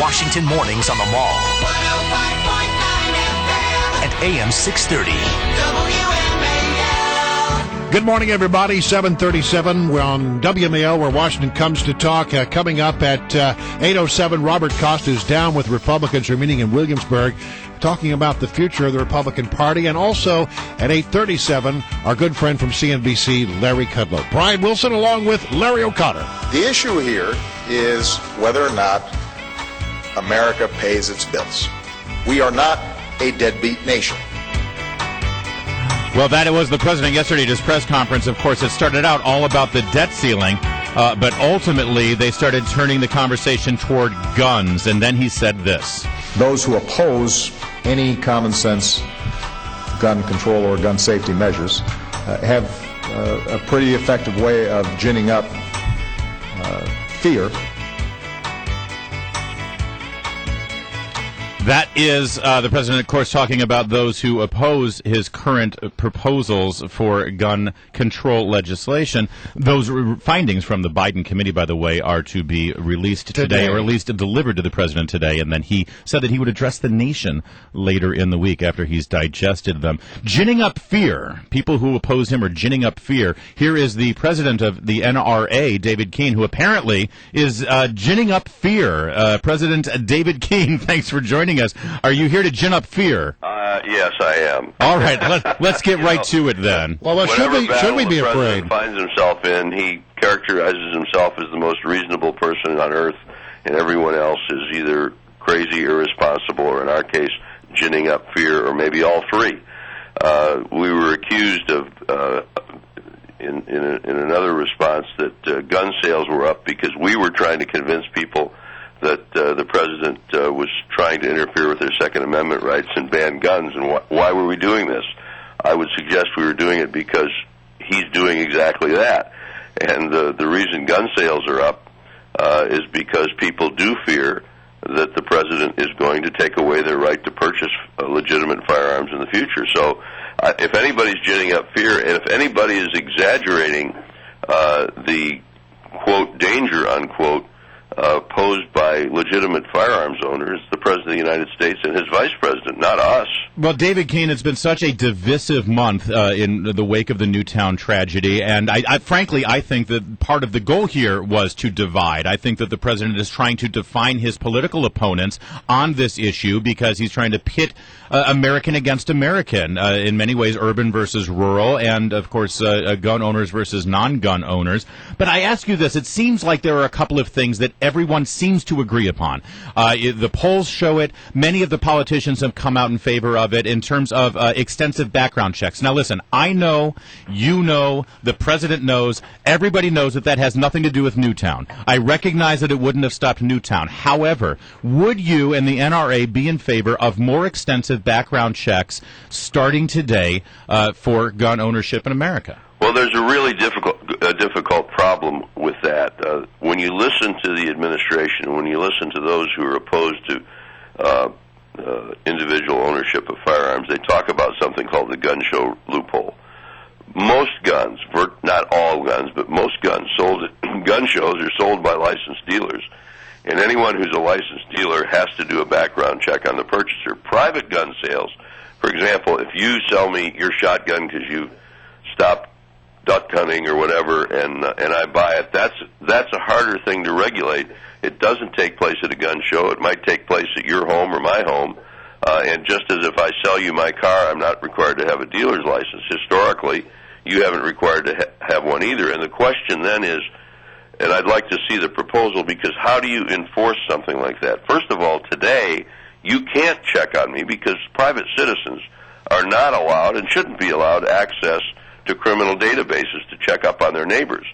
Washington mornings on the Mall. 105.9 FM. And AM 630. WMAL. Good morning, everybody. 7:37. We're on WMAL, where Washington comes to talk. Coming up at 8:07, Robert Costa is down with Republicans who are meeting in Williamsburg, talking about the future of the Republican Party. And also at 8:37, our good friend from CNBC, Larry Kudlow. Brian Wilson along with Larry O'Connor. The issue here is whether or not America pays its bills. We are not a deadbeat nation. Well, that was the president yesterday at his press conference. Of course, it started out all about the debt ceiling, but ultimately they started turning the conversation toward guns, and then he said this. Those who oppose any common sense gun control or gun safety measures have a pretty effective way of ginning up fear. That is the president, of course, talking about those who oppose his current proposals for gun control legislation. Those findings from the Biden committee, by the way, are to be released today, or at least delivered to the president today. And then he said that he would address the nation later in the week after he's digested them. Ginning up fear. People who oppose him are ginning up fear. Here is the president of the NRA, David Keene, who apparently is ginning up fear. President David Keene, thanks for joining us. Are you here to gin up fear? Yes, I am. All right, let's get right to it then. Well, should we be afraid? The president finds himself in, he characterizes himself as the most reasonable person on earth, and everyone else is either crazy, irresponsible, or in our case, ginning up fear, or maybe all three. We were accused of, in another response, that gun sales were up because we were trying to convince people that the president was trying to interfere with their Second Amendment rights and ban guns. And why were we doing this? I would suggest we were doing it because he's doing exactly that. And the reason gun sales are up is because people do fear that the president is going to take away their right to purchase legitimate firearms in the future. So if anybody's ginning up fear, and if anybody is exaggerating the, quote, danger, unquote, posed by legitimate firearms owners, the President of the United States and his Vice President, not us. Well, David Keene, it's been such a divisive month in the wake of the Newtown tragedy, and I frankly think that part of the goal here was to divide. I think that the President is trying to define his political opponents on this issue because he's trying to pit American against American, in many ways urban versus rural, and, of course, gun owners versus non-gun owners. But I ask you this, it seems like there are a couple of things that everyone seems to agree upon. The polls show it. Many of the politicians have come out in favor of it in terms of extensive background checks. Now, listen, I know, you know, the president knows, everybody knows that has nothing to do with Newtown. I recognize that it wouldn't have stopped Newtown. However, would you and the NRA be in favor of more extensive background checks starting today for gun ownership in America? Well, there's a really difficult problem with that. When you listen to the administration, when you listen to those who are opposed to individual ownership of firearms, they talk about something called the gun show loophole. Most guns, not all guns, but most guns sold at gun shows are sold by licensed dealers. And anyone who's a licensed dealer has to do a background check on the purchaser. Private gun sales, for example, if you sell me your shotgun because you stopped duck hunting or whatever, and I buy it, that's a harder thing to regulate. It doesn't take place at a gun show. It might take place at your home or my home. And just as if I sell you my car, I'm not required to have a dealer's license. Historically, you haven't required to have one either. And the question then is, and I'd like to see the proposal, because how do you enforce something like that? First of all, today, you can't check on me because private citizens are not allowed and shouldn't be allowed access to criminal databases to check up on their neighbors.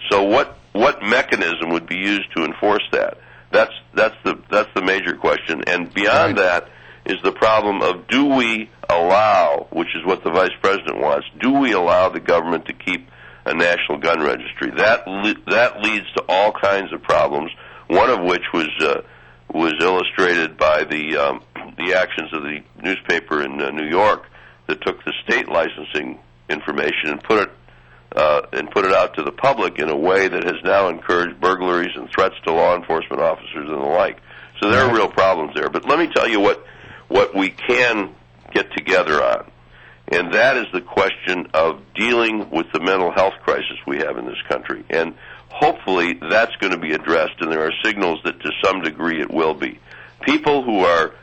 So what mechanism would be used to enforce that? That's the major question. And beyond that is the problem of, do we allow, which is what the Vice President wants, do we allow the government to keep a national gun registry? That leads to all kinds of problems, one of which was illustrated by the actions of the newspaper in New York that took the state licensing information and put it out to the public in a way that has now encouraged burglaries and threats to law enforcement officers and the like. So there are real problems there. But let me tell you what we can get together on, and that is the question of dealing with the mental health crisis we have in this country. And hopefully that's going to be addressed, and there are signals that to some degree it will be. People who are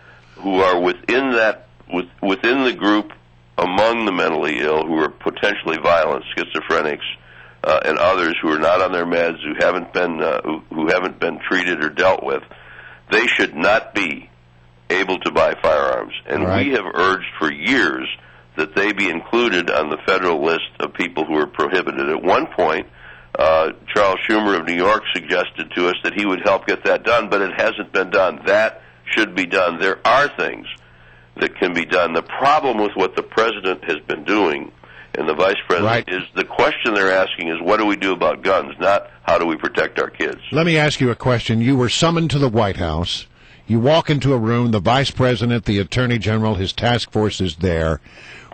within the group among the mentally ill, who are potentially violent, schizophrenics, and others who are not on their meds, who haven't been treated or dealt with, they should not be able to buy firearms. And we have urged for years that they be included on the federal list of people who are prohibited. At one point, Charles Schumer of New York suggested to us that he would help get that done, but it hasn't been done. That should be done. There are things that can be done. The problem with what the president has been doing and the vice president is the question they're asking is, what do we do about guns, not how do we protect our kids? Let me ask you a question. You were summoned to the White House. You walk into a room, the vice president, the attorney general, his task force is there.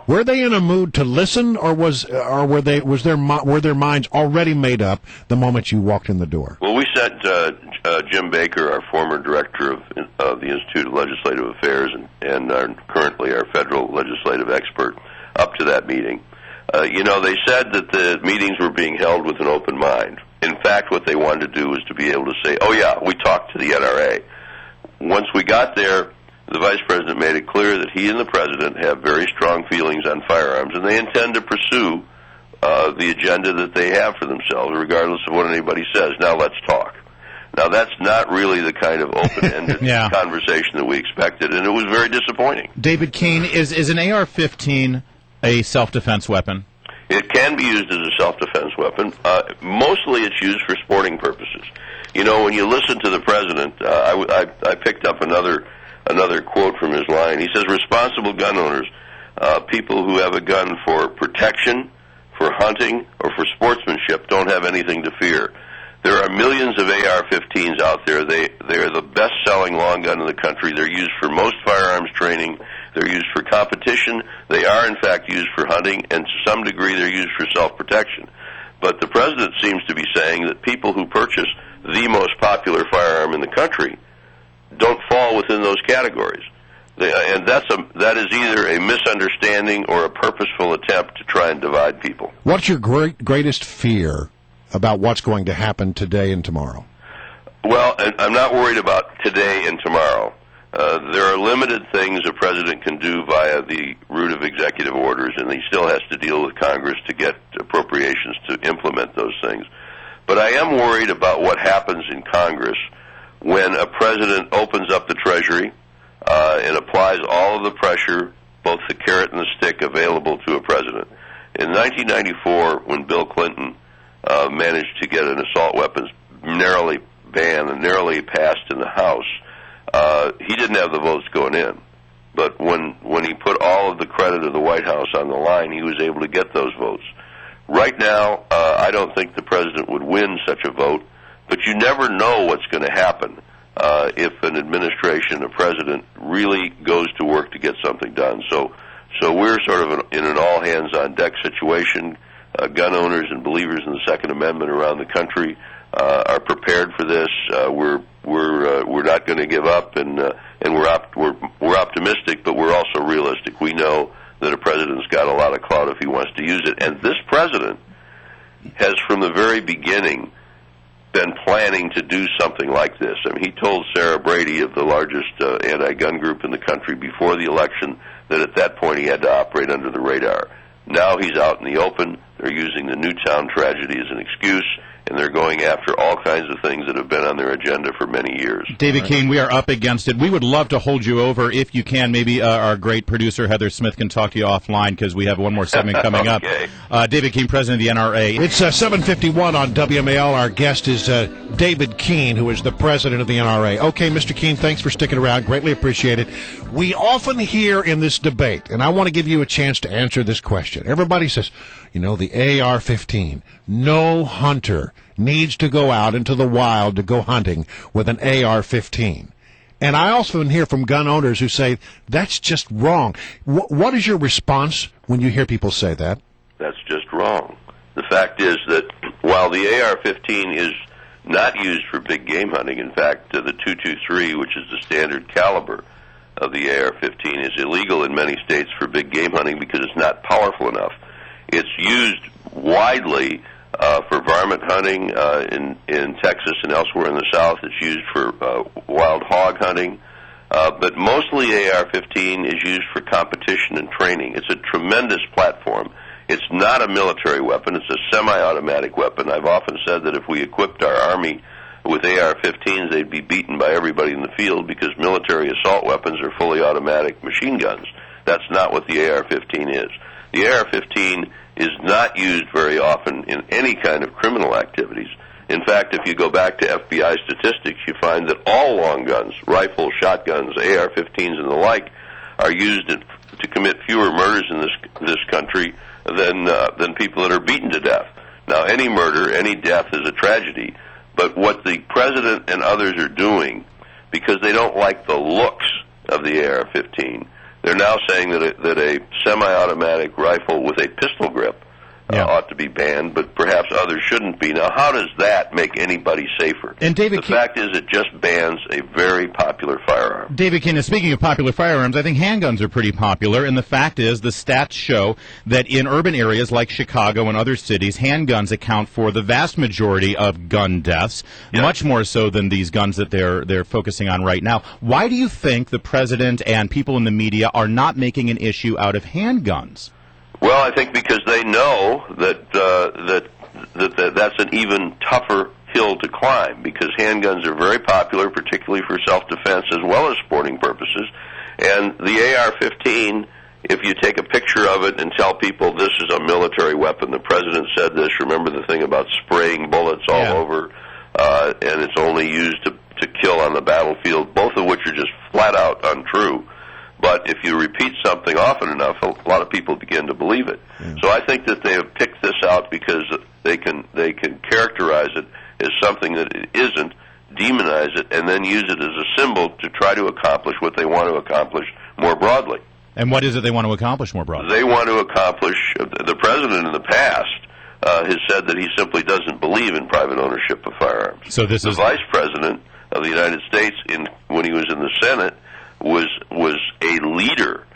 Were they in a mood to listen, or were their minds already made up the moment you walked in the door? Well, we sent Jim Baker, our former director of the Institute of Legislative Affairs, and currently our federal legislative expert, up to that meeting. They said that the meetings were being held with an open mind. In fact, what they wanted to do was to be able to say, "Oh yeah, we talked to the NRA." Once we got there, the vice president made it clear that he and the president have very strong feelings on firearms, and they intend to pursue the agenda that they have for themselves, regardless of what anybody says. Now let's talk. Now that's not really the kind of open-ended conversation that we expected, and it was very disappointing. David Keene, is an AR-15 a self-defense weapon? It can be used as a self-defense weapon. Mostly it's used for sporting purposes. When you listen to the president, I picked up another quote from his line. He says, responsible gun owners, people who have a gun for protection, for hunting, or for sportsmanship don't have anything to fear. There are millions of AR-15s out there. They are the best-selling long gun in the country. They're used for most firearms training. They're used for competition. They are, in fact, used for hunting, and to some degree they're used for self-protection. But the president seems to be saying that people who purchase the most popular firearm in the country don't fall within those categories. And that is either a misunderstanding or a purposeful attempt to try and divide people. What's your greatest fear about what's going to happen today and tomorrow? Well, I'm not worried about today and tomorrow. There are limited things a president can do via the route of executive orders, and he still has to deal with Congress to get appropriations to implement those things. But I am worried about what happens in Congress when a president opens up the Treasury and applies all of the pressure, both the carrot and the stick, available to a president. In 1994, when Bill Clinton managed to get an assault weapons narrowly banned and narrowly passed in the House, he didn't have the votes going in. But when he put all of the credit of the White House on the line, he was able to get those votes. Right now, I don't think the president would win such a vote, but you never know what's going to happen if an administration, a president, really goes to work to get something done. So we're sort of in an all-hands-on-deck situation. Gun owners and believers in the Second Amendment around the country are prepared for this. We're not going to give up, and we're optimistic, but we're also realistic. We know that a president's got a lot of clout if he wants to use it, and this president has, from the very beginning, been planning to do something like this. I mean, he told Sarah Brady of the largest anti-gun group in the country before the election that at that point he had to operate under the radar. Now he's out in the open. They're using the Newtown tragedy as an excuse, and they're going after all kinds of things that have been on their agenda for many years. David Keene, we are up against it. We would love to hold you over if you can. Maybe our great producer, Heather Smith, can talk to you offline because we have one more segment coming okay. up. David Keene, president of the NRA. It's 7:51 on WMAL. Our guest is David Keene, who is the president of the NRA. Okay, Mr. Keene, thanks for sticking around. Greatly appreciate it. We often hear in this debate, and I want to give you a chance to answer this question. Everybody says, the AR-15, no hunter needs to go out into the wild to go hunting with an AR-15. And I often hear from gun owners who say, that's just wrong. What is your response when you hear people say that? That's just wrong. The fact is that while the AR-15 is not used for big game hunting. In fact, the .223, which is the standard caliber of the AR-15, is illegal in many states for big game hunting because it's not powerful enough. It's used widely for varmint hunting in Texas and elsewhere in the South. It's used for wild hog hunting. But mostly AR-15 is used for competition and training. It's a tremendous platform. It's not a military weapon. It's a semi-automatic weapon. I've often said that if we equipped our Army with AR-15s, they'd be beaten by everybody in the field because military assault weapons are fully automatic machine guns. That's not what the AR-15 is. The AR-15 is not used very often in any kind of criminal activities. In fact, if you go back to FBI statistics, you find that all long guns, rifles, shotguns, AR-15s, and the like, are used to commit fewer murders in this country than people that are beaten to death. Now, any murder, any death is a tragedy, but what the president and others are doing, because they don't like the looks of the AR-15, they're now saying that a semi-automatic rifle with a pistol grip ought to be banned, but perhaps others shouldn't be. Now, how does that make anybody safer? And David, the fact is it just bans a very popular firearm. David Keene, speaking of popular firearms, I think handguns are pretty popular, and the fact is the stats show that in urban areas like Chicago and other cities, handguns account for the vast majority of gun deaths, much more so than these guns that they're focusing on right now. Why do you think the president and people in the media are not making an issue out of handguns? Well, I think because they know that's an even tougher hill to climb, because handguns are very popular, particularly for self-defense as well as sporting purposes. And the AR-15, if you take a picture of it and tell people this is a military weapon, the president said this, remember the thing about spraying bullets all over, and it's only used to kill on the battlefield, both of which are just flat out untrue. But if you repeat something often enough, a lot of people begin to believe it. So I think that they have picked this out because they can characterize it as something that it isn't, demonize it, and then use it as a symbol to try to accomplish what they want to accomplish more broadly. And what is it they want to accomplish more broadly? They want to accomplish, the president in the past has said that he simply doesn't believe in private ownership of firearms. So this the is vice president of the United States, when he was in the Senate, was a leader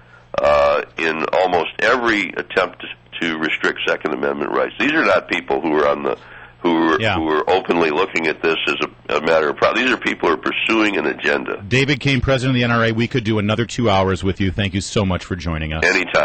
in almost every attempt to restrict Second Amendment rights. These are not people who are who are openly looking at this as a matter of pride. These are people who are pursuing an agenda. David Keene, president of the NRA. We could do another 2 hours with you. Thank you so much for joining us. Anytime.